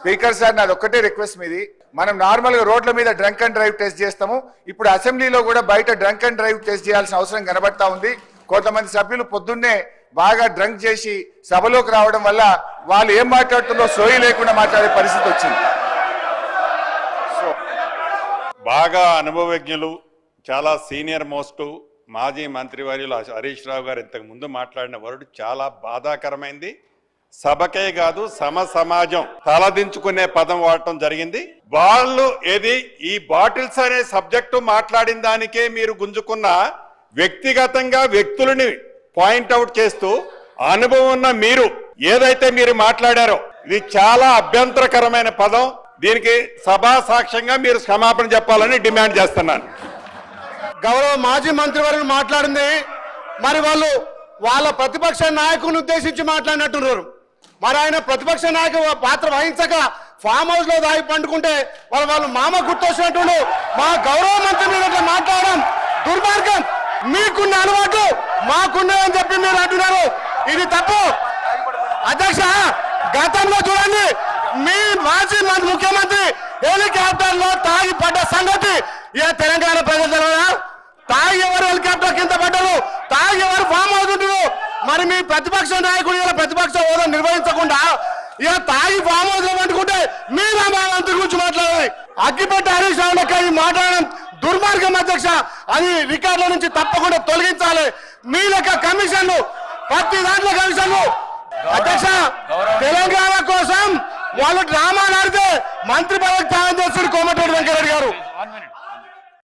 Speaker sir, నాది ఒక్కటే request మీది. మనం నార్మల్ గా రోడ్ల మీద డ్రంక్ అండ్ డ్రైవ్ టెస్ట్ చేస్తాము. ఇప్పుడు అసెంబ్లీలో కూడా బయట డ్రంక్ అండ్ డ్రైవ్ టెస్ట్ చేయాల్సిన అవసరం కనబడతా ఉంది. కొంతమంది సభ్యులు పొద్దున్నే బాగా డ్రంక్ చేసి సభలోకి రావడం వల్ల వాళ్ళు ఏం మాట్లాడుతుందో సోయి లేకుండా మాట్లాడే పరిస్థితి వచ్చింది. బాగా అనుభవజ్ఞులు, చాలా సీనియర్ మోస్ట్ మాజీ మంత్రివర్యులు హరీష్ రావు గారు ఇంతకు ముందు మాట్లాడిన వర్డ్ చాలా బాధాకరమైంది. సభకే కాదు సమాజం తలదించుకునే పదం వాడటం జరిగింది. వాళ్ళు ఏది ఈ బాటిల్స్ అనే సబ్జెక్టు మాట్లాడిన దానికే మీరు గుంజుకున్న వ్యక్తిగతంగా వ్యక్తులని పాయింట్అవుట్ చేస్తూ అనుభవం ఉన్న మీరు ఏదైతే మీరు మాట్లాడారో ఇది చాలా అభ్యంతరకరమైన పదం. దీనికి సభా సాక్ష్యంగా మీరు క్షమాపణ చెప్పాలని డిమాండ్ చేస్తున్నాను. గౌరవ మాజీ మంత్రివర్యులు మాట్లాడింది మరి వాళ్ళు వాళ్ళ ప్రతిపక్ష నాయకుని ఉద్దేశించి మాట్లాడినట్టున్నారు. మరి ఆయన ప్రతిపక్ష నాయకు పాత్ర వహించక ఫామ్ హౌస్ లో దాగి పండుకుంటే వాళ్ళు మామ గుర్తొచ్చినట్టు మా గౌరవ మంత్రి మీద మాట్లాడడం దుర్మార్గం. మీకున్న అలవాటు మాకున్నాయని చెప్పి మీరు అంటున్నారు, ఇది తప్పు. అధ్యక్ష, గతంలో చూడండి మీ మాజీ ముఖ్యమంత్రి హెలికాప్టర్ లో తాగి పడ్డ సంగతి ఏ తెలంగాణ ప్రజలు తాగి ఎవరు హెలికాప్టర్ కింద పడ్డారు, తాగి ఎవరు ఫామ్ హౌస్ ఉంటున్నారు. మరి మీ ప్రతిపక్ష నాయకుడు ఇలా ప్రతిపక్ష హోదా నిర్వహించకుండా ఇలా తాగి ఫామ్ హౌస్ లో పండుకుంటే మీరు ఆ మంత్రి గురించి మాట్లాడాలి. అగ్గిపెట్టి హరీష్ రావు లెక్క ఈ మాట్లాడడం దుర్మార్గం అధ్యక్ష. అది రికార్డుల నుంచి తప్పకుండా తొలగించాలి. మీ లెక్క కమిషన్లు ప్రతి దాంట్లో కమిషన్లు అధ్యక్ష తెలంగాణ కోసం వాళ్ళు డ్రామాలు ఆడితే మంత్రి పదవికి త్యాగం చేస్తారు కోమటిరెడ్డి వెంకరెడ్డి గారు.